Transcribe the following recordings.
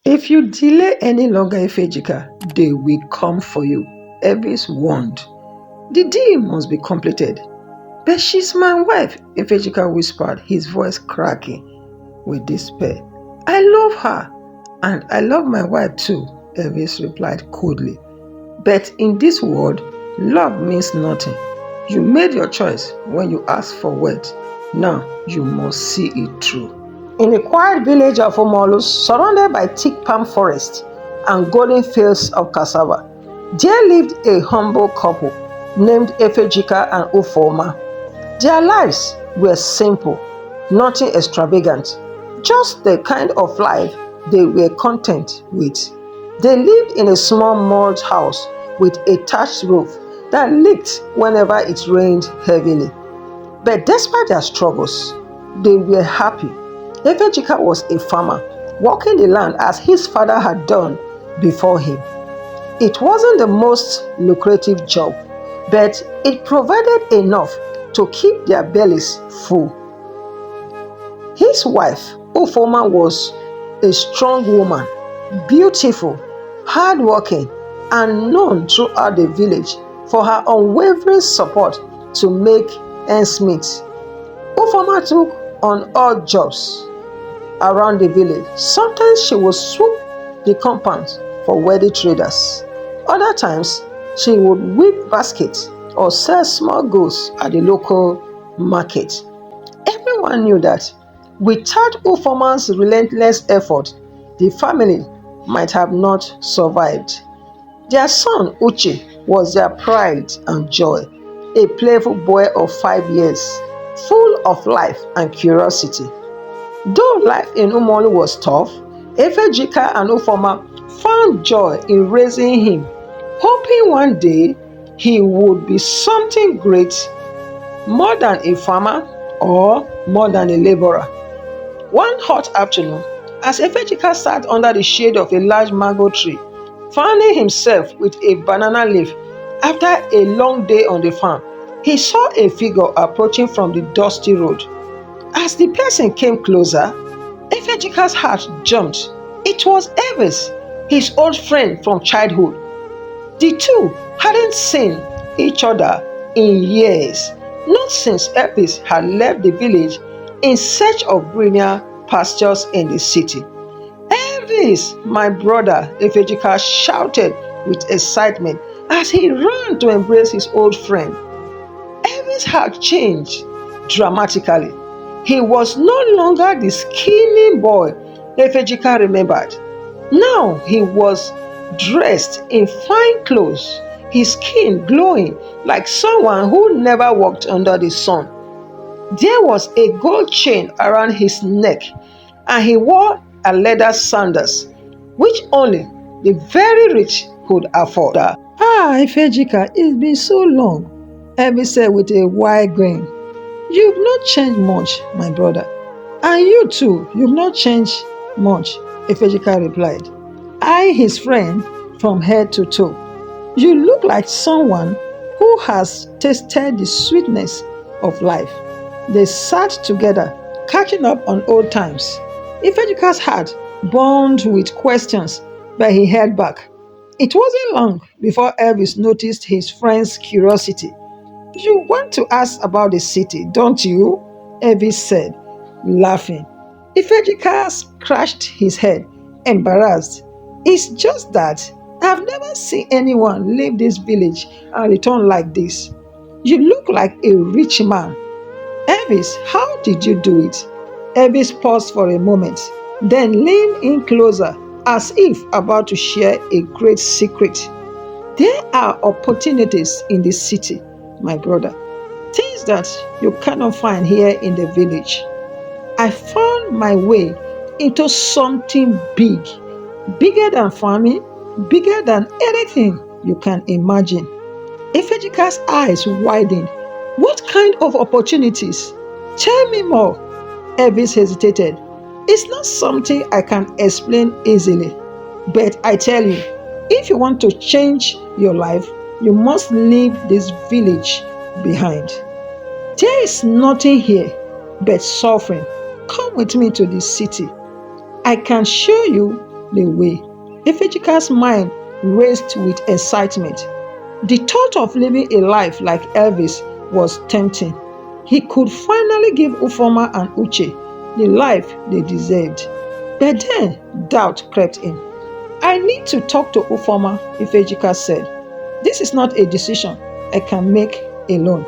If you delay any longer, Ifejika, they will come for you. Elvis warned. The deal must be completed. But she's my wife, Ifejika whispered, his voice cracking with despair. I love her, and I love my wife too, Elvis replied coldly. But in this world, love means nothing. You made your choice when you asked for words. Now you must see it through. In the quiet village of Omolu, surrounded by thick palm forests and golden fields of cassava, there lived a humble couple named Efejika and Ufoma. Their lives were simple, nothing extravagant, just the kind of life they were content with. They lived in a small mud house with a thatched roof that leaked whenever it rained heavily. But despite their struggles, they were happy. Efejika was a farmer, working the land as his father had done before him. It wasn't the most lucrative job, but it provided enough to keep their bellies full. His wife, Ufoma, was a strong woman, beautiful, hardworking, and known throughout the village for her unwavering support to make ends meet. Ufoma took on odd jobs around the village. Sometimes she would sweep the compounds for wealthy traders. Other times, she would weave baskets or sell small goods at the local market. Everyone knew that without Ufoma's relentless effort, the family might have not survived. Their son Uche was their pride and joy, a playful boy of 5 years, full of life and curiosity. Though life in Umolu was tough, Efejika and Ufoma found joy in raising him, hoping one day he would be something great, more than a farmer or more than a laborer. One hot afternoon, as Efejika sat under the shade of a large mango tree, fanning himself with a banana leaf after a long day on the farm, he saw a figure approaching from the dusty road. As the person came closer, Efejika's heart jumped. It was Elvis, his old friend from childhood. The two hadn't seen each other in years, not since Elvis had left the village in search of greener pastures in the city. Elvis, my brother, Efejika shouted with excitement as he ran to embrace his old friend. Elvis had changed dramatically. He was no longer the skinny boy Efejika remembered. Now he was dressed in fine clothes, his skin glowing like someone who never walked under the sun. There was a gold chain around his neck, and he wore a leather sandals, which only the very rich could afford. Ifejika, it's been so long, Elvis said with a wide grin. You've not changed much, my brother. And you too, you've not changed much, Ifejika replied, eyeing his friend from head to toe. You look like someone who has tasted the sweetness of life. They sat together, catching up on old times. Ifejika's heart burned with questions, but he held back. It wasn't long before Elvis noticed his friend's curiosity. You want to ask about the city, don't you? Elvis said, laughing. Ifejika scratched his head, embarrassed. It's just that I've never seen anyone leave this village and return like this. You look like a rich man. Elvis, how did you do it? Elvis paused for a moment, then leaned in closer as if about to share a great secret. There are opportunities in the city, my brother. Things that you cannot find here in the village. I found my way into something big, bigger than farming, bigger than anything you can imagine. Efejika's eyes widened. What kind of opportunities? Tell me more. Elvis hesitated. It's not something I can explain easily, but I tell you, if you want to change your life, you must leave this village behind. There is nothing here but suffering. Come with me to the city. I can show you the way. Ifejika's mind raced with excitement. The thought of living a life like Elvis was tempting. He could finally give Ufoma and Uche the life they deserved. But then doubt crept in. I need to talk to Ufoma, Ifejika said. This is not a decision I can make alone.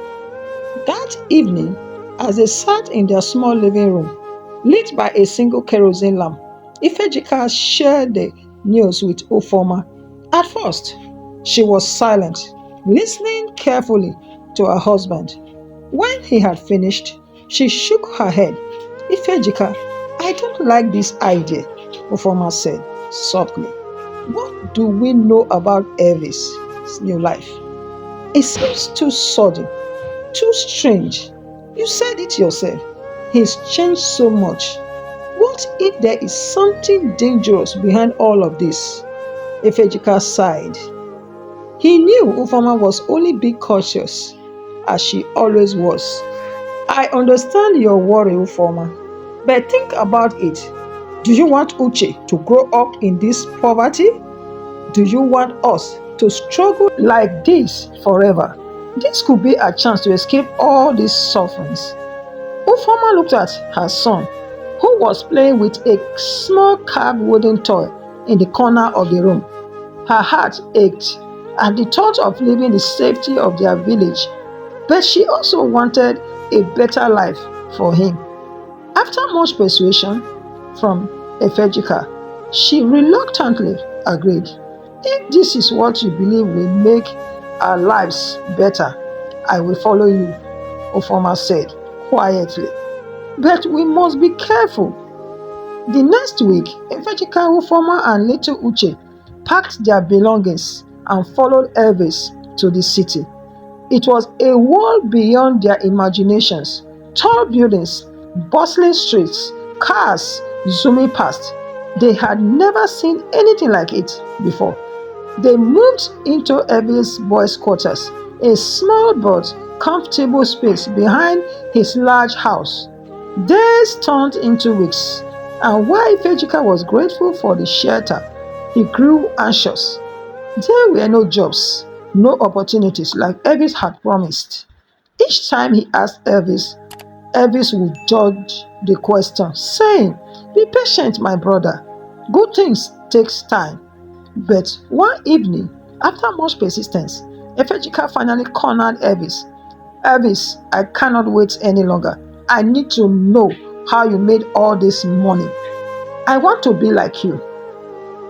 That evening, as they sat in their small living room, lit by a single kerosene lamp, Ifejika shared the news with Ufoma. At first, she was silent, listening carefully to her husband. When he had finished, she shook her head. Ifejika, I don't like this idea, Ufoma said softly. What do we know about Elvis' new life? It seems too sudden, too strange. You said it yourself. He's changed so much. What if there is something dangerous behind all of this? Ifejika sighed. He knew Ufoma was only being cautious, as she always was. I understand your worry, Ufoma, but think about it. Do you want Uche to grow up in this poverty? Do you want us to struggle like this forever? This could be a chance to escape all these sufferings. Ufoma looked at her son, who was playing with a small carved wooden toy in the corner of the room. Her heart ached at the thought of leaving the safety of their village, but she also wanted a better life for him. After much persuasion from Ifejika, she reluctantly agreed. If this is what you believe will make our lives better, I will follow you, Ufoma said quietly. But we must be careful. The next week, Ifejika, Ufoma, and little Uche packed their belongings and followed Elvis to the city. It was a world beyond their imaginations. Tall buildings, bustling streets, cars zooming past. They had never seen anything like it before. They moved into Elvis' boys' quarters, a small but comfortable space behind his large house. Days turned into weeks, and while Ifejika was grateful for the shelter, he grew anxious. There were no jobs, no opportunities like Elvis had promised. Each time he asked Elvis, Elvis would dodge the question, saying, Be patient, my brother. Good things takes time. But one evening, after much persistence, Ifejika finally cornered Elvis. Elvis, I cannot wait any longer. I need to know how you made all this money. I want to be like you.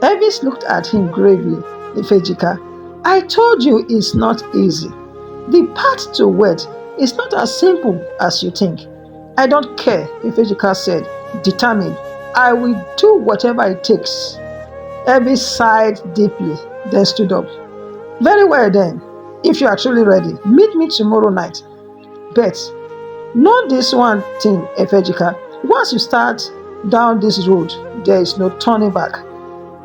Elvis looked at him gravely. Ifejika, I told you it's not easy. The path to wealth is not as simple as you think. I don't care, Ifejika said, determined. I will do whatever it takes. Elvis sighed deeply, then stood up. Very well then, if you are truly ready, meet me tomorrow night. But know this one thing, Ifejika, once you start down this road, there is no turning back.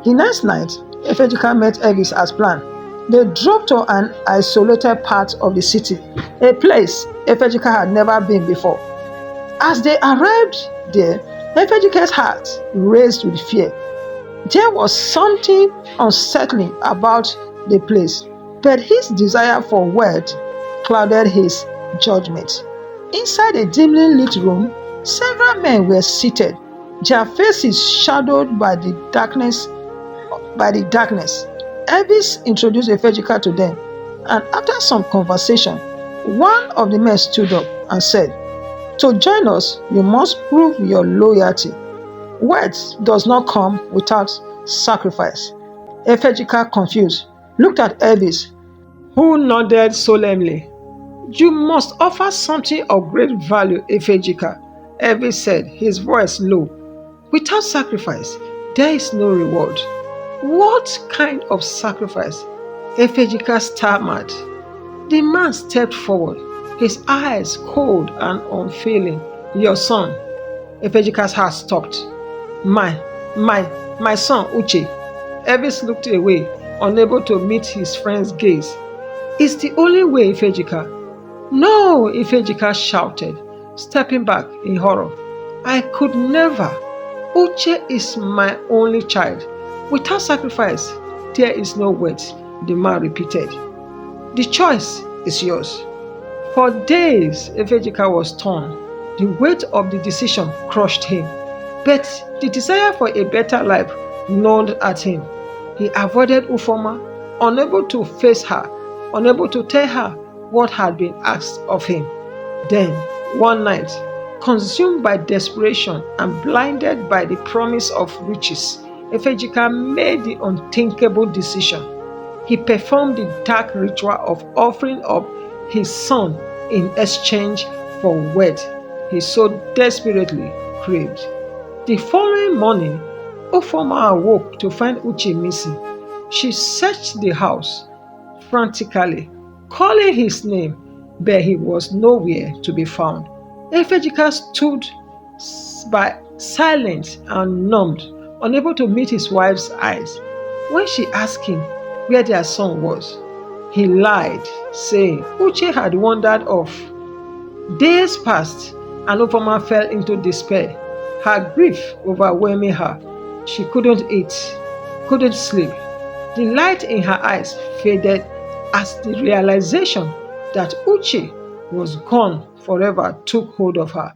The next night, Ifejika met Elvis as planned. They drove to an isolated part of the city, a place Ifejika had never been before. As they arrived there, Ifejika's heart raced with fear. There was something unsettling about the place, but his desire for wealth clouded his judgment. Inside a dimly lit room, several men were seated, their faces shadowed by the darkness. Elvis introduced Ifejika to them, and after some conversation, one of the men stood up and said, To join us, you must prove your loyalty. Wealth does not come without sacrifice. Ifejika, confused, looked at Elvis, who nodded solemnly. You must offer something of great value, Ifejika, Elvis said, his voice low. Without sacrifice, there is no reward. What kind of sacrifice? Ifejika stammered. The man stepped forward, his eyes cold and unfeeling. Your son. Ifejika's heart stopped. My son, Uche. Elvis looked away, unable to meet his friend's gaze. It's the only way, Ifejika. No, Ifejika shouted, stepping back in horror. I could never. Uche is my only child. Without sacrifice, there is no wealth, the man repeated. The choice is yours. For days, Efejika was torn. The weight of the decision crushed him. But the desire for a better life gnawed at him. He avoided Ufoma, unable to face her, unable to tell her what had been asked of him. Then, one night, consumed by desperation and blinded by the promise of riches, Efejika made the unthinkable decision. He performed the dark ritual of offering up his son in exchange for wealth he so desperately craved. The following morning, Ufoma awoke to find Uche missing. She searched the house frantically, calling his name, but he was nowhere to be found. Efejika stood by silent and numbed, unable to meet his wife's eyes. When she asked him where their son was, he lied, saying Uche had wandered off. Days passed, and Ufoma fell into despair, her grief overwhelming her. She couldn't eat, couldn't sleep. The light in her eyes faded as the realization that Uche was gone forever took hold of her.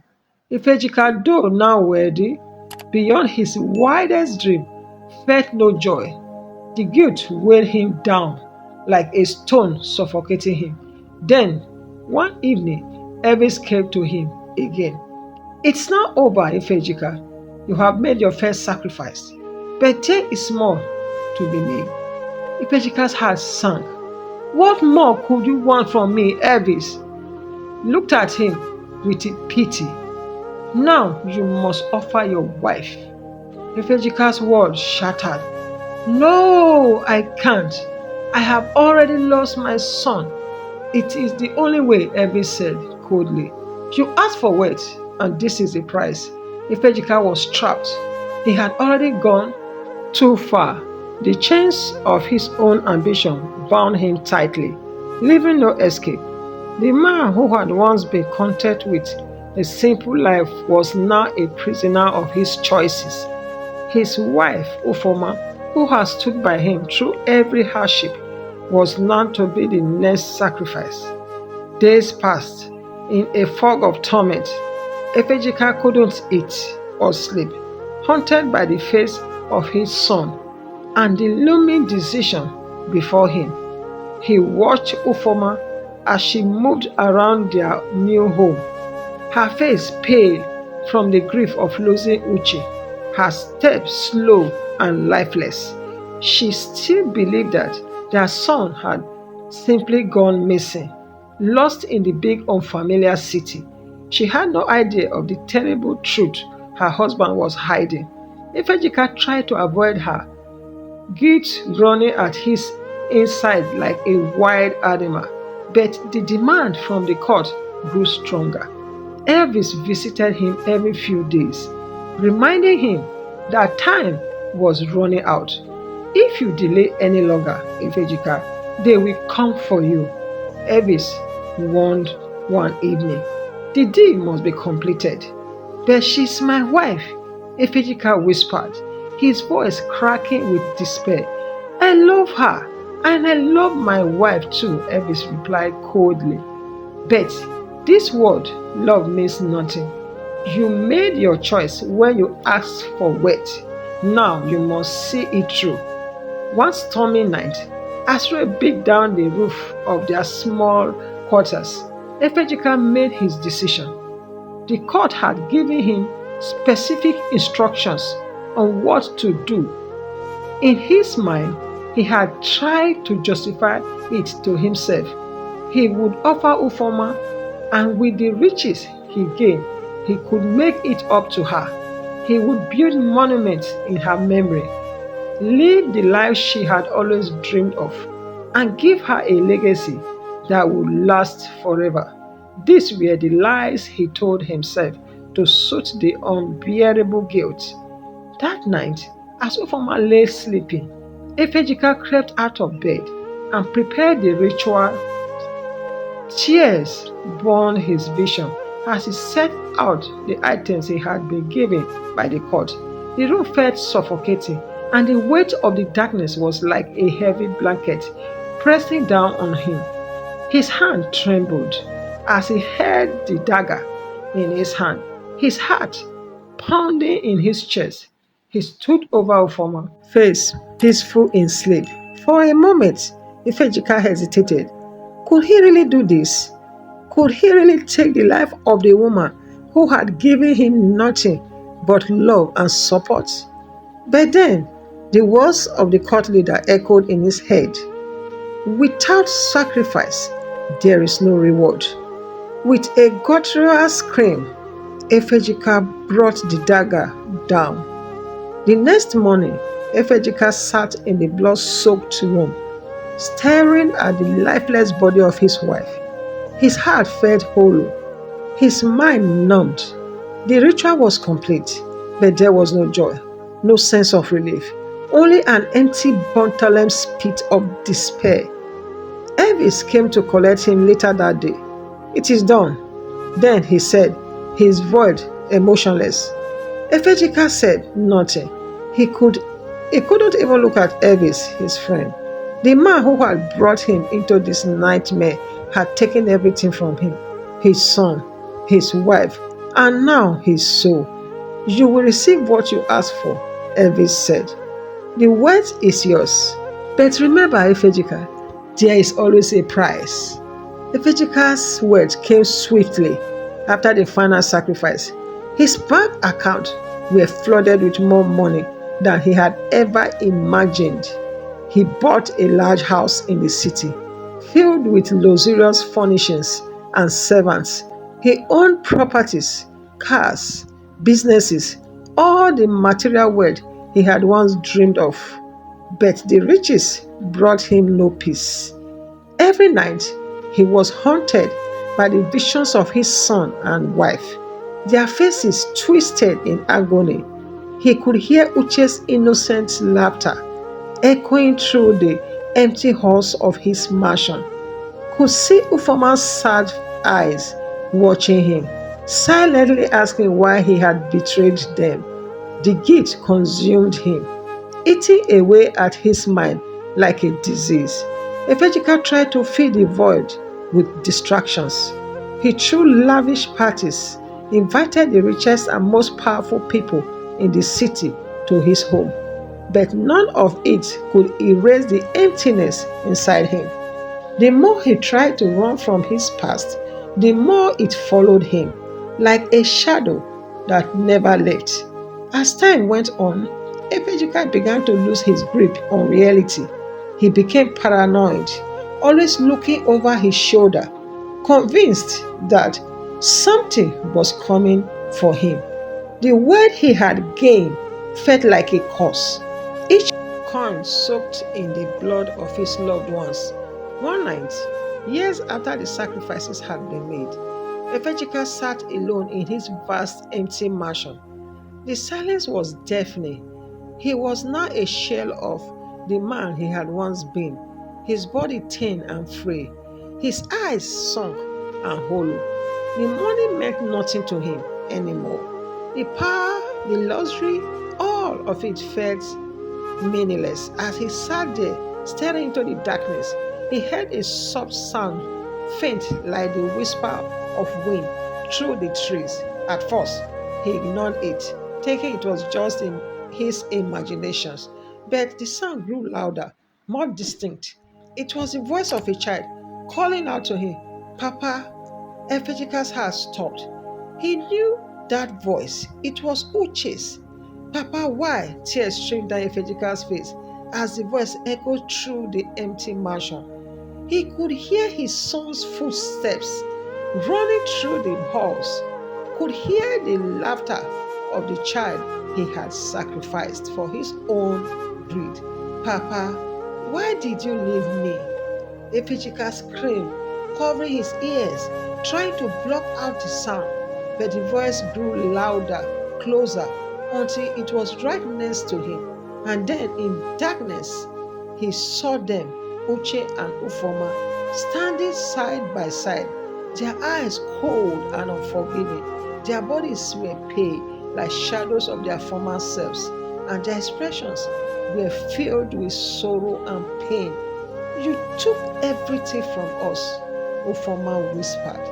Ifejika, though now worthy, beyond his wildest dream, felt no joy. The guilt weighed him down like a stone suffocating him. Then, one evening, Elvis came to him again. It's not over, Ifejika. You have made your first sacrifice, but there is more to be made. Ifejika's heart sank. What more could you want from me, Elvis? Looked at him with pity. Now you must offer your wife. Ifejika's words shattered. No, I can't. I have already lost my son. It is the only way, Elvis said coldly. You asked for wealth, and this is the price. Ifejika was trapped. He had already gone too far. The chains of his own ambition bound him tightly, leaving no escape. The man who had once been content with a simple life was now a prisoner of his choices. His wife, Ufoma, who had stood by him through every hardship, was now to be the next sacrifice. Days passed in a fog of torment. Efejika couldn't eat or sleep, haunted by the face of his son and the looming decision before him. He watched Ufoma as she moved around their new home, her face pale from the grief of losing Uche, her steps slow and lifeless. She still believed that their son had simply gone missing, lost in the big unfamiliar city. She had no idea of the terrible truth her husband was hiding. Ifejika tried to avoid her, guilt running at his inside like a wild animal, but the demand from the court grew stronger. Elvis visited him every few days, reminding him that time was running out. If you delay any longer, Ifejika, they will come for you, Elvis warned one evening. The deal must be completed. But she's my wife, Ifejika whispered, his voice cracking with despair. I love her, and I love my wife too, Elvis replied coldly. But this word, love, means nothing. You made your choice when you asked for wealth. Now you must see it through. One stormy night, as Ray beat down the roof of their small quarters, Efejika made his decision. The court had given him specific instructions on what to do. In his mind, he had tried to justify it to himself. He would offer Ufoma, and with the riches he gained, he could make it up to her. He would build monuments in her memory, live the life she had always dreamed of, and give her a legacy that would last forever. These were the lies he told himself to soothe the unbearable guilt. That night, as Ufoma lay sleeping, Efejika crept out of bed and prepared the ritual. Tears burned his vision as he set out the items he had been given by the court. The room felt suffocating, and the weight of the darkness was like a heavy blanket pressing down on him. His hand trembled as he held the dagger in his hand, his heart pounding in his chest. He stood over Ufoma, face peaceful in sleep. For a moment, Ifejika hesitated. Could he really do this? Could he really take the life of the woman who had given him nothing but love and support? But then, the words of the court leader echoed in his head. Without sacrifice, there is no reward. With a guttural scream, Efejika brought the dagger down. The next morning, Efejika sat in the blood-soaked room, staring at the lifeless body of his wife. His heart felt hollow, his mind numbed. The ritual was complete, but there was no joy, no sense of relief, only an empty bottomless pit of despair. Elvis came to collect him later that day. It is done. Then he said, his voice emotionless. Efejika said nothing. He couldn't even look at Elvis, his friend. The man who had brought him into this nightmare had taken everything from him. His son, his wife, and now his soul. You will receive what you ask for, Elvis said. The wealth is yours. But remember, Efejika, there is always a price. Efejika's words came swiftly after the final sacrifice. His bank account were flooded with more money than he had ever imagined. He bought a large house in the city, filled with luxurious furnishings and servants. He owned properties, cars, businesses, all the material wealth he had once dreamed of. But the riches brought him no peace. Every night, he was haunted by the visions of his son and wife, their faces twisted in agony. He could hear Uche's innocent laughter echoing through the empty halls of his mansion, could see Ufoma's sad eyes watching him, silently asking why he had betrayed them. The guilt consumed him, eating away at his mind like a disease. Efejika tried to fill the void with distractions. He threw lavish parties, invited the richest and most powerful people in the city to his home, but none of it could erase the emptiness inside him. The more he tried to run from his past, the more it followed him, like a shadow that never left. As time went on, Efejika began to lose his grip on reality. He became paranoid, always looking over his shoulder, convinced that something was coming for him. The wealth he had gained felt like a curse. Each coin soaked in the blood of his loved ones. One night, years after the sacrifices had been made, Efejika sat alone in his vast empty mansion. The silence was deafening. He was now a shell of the man he had once been, his body thin and frail, his eyes sunk and hollow. The money meant nothing to him anymore. The power, the luxury, all of it felt meaningless. As he sat there, staring into the darkness, he heard a soft sound, faint like the whisper of wind through the trees. At first, he ignored it, thinking it was just in his imaginations. But the sound grew louder, more distinct. It was the voice of a child calling out to him, Papa. Efejika's heart stopped. He knew that voice. It was Uche's. Papa, why? Tears streamed down Efejika's face as the voice echoed through the empty mansion. He could hear his son's footsteps running through the halls, could hear the laughter of the child he had sacrificed for his own greed. Papa, why did you leave me? Efejika screamed, covering his ears, trying to block out the sound, but the voice grew louder, closer, until it was right next to him. And then in darkness, he saw them, Uche and Ufoma, standing side by side, their eyes cold and unforgiving. Their bodies were pale, like shadows of their former selves, and their expressions were filled with sorrow and pain. You took everything from us, Ufoma whispered,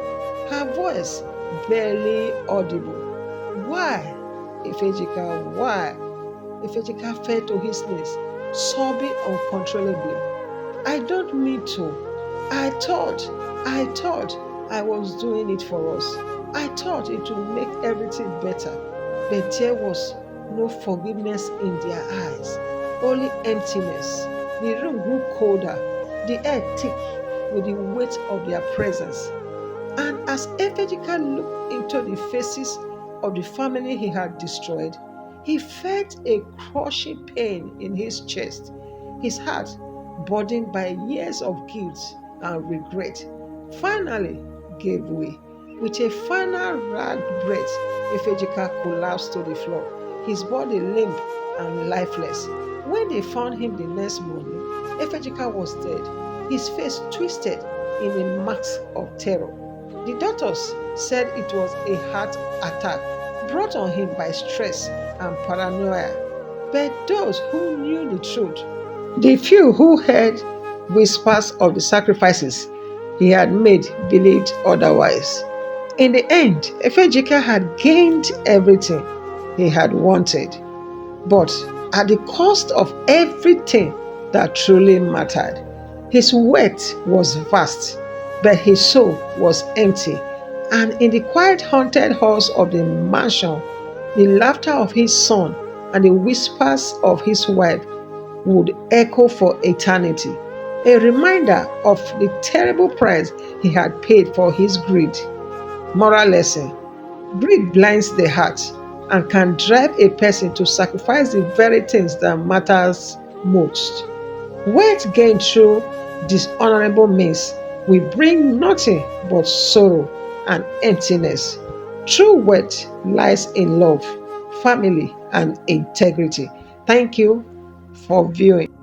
her voice barely audible. Why, Ifejika, why? Ifejika fell to his knees, sobbing uncontrollably. I don't mean to. I thought I was doing it for us. I thought it would make everything better. But there was no forgiveness in their eyes, only emptiness. The room grew colder, the air thick with the weight of their presence. And as Efejika looked into the faces of the family he had destroyed, he felt a crushing pain in his chest. His heart, burdened by years of guilt and regret, finally gave way. With a final rag breath, Efejika collapsed to the floor, his body limp and lifeless. When they found him the next morning, Efejika was dead, his face twisted in a mask of terror. The doctors said it was a heart attack brought on him by stress and paranoia. But those who knew the truth, the few who heard whispers of the sacrifices he had made, believed otherwise. In the end, Efejika had gained everything he had wanted, but at the cost of everything that truly mattered. His wealth was vast, but his soul was empty. And in the quiet, haunted halls of the mansion, the laughter of his son and the whispers of his wife would echo for eternity. A reminder of the terrible price he had paid for his greed. Moral lesson: greed blinds the heart and can drive a person to sacrifice the very things that matters most. Wealth gained through dishonorable means will bring nothing but sorrow and emptiness. True wealth lies in love, family, and integrity. Thank you for viewing.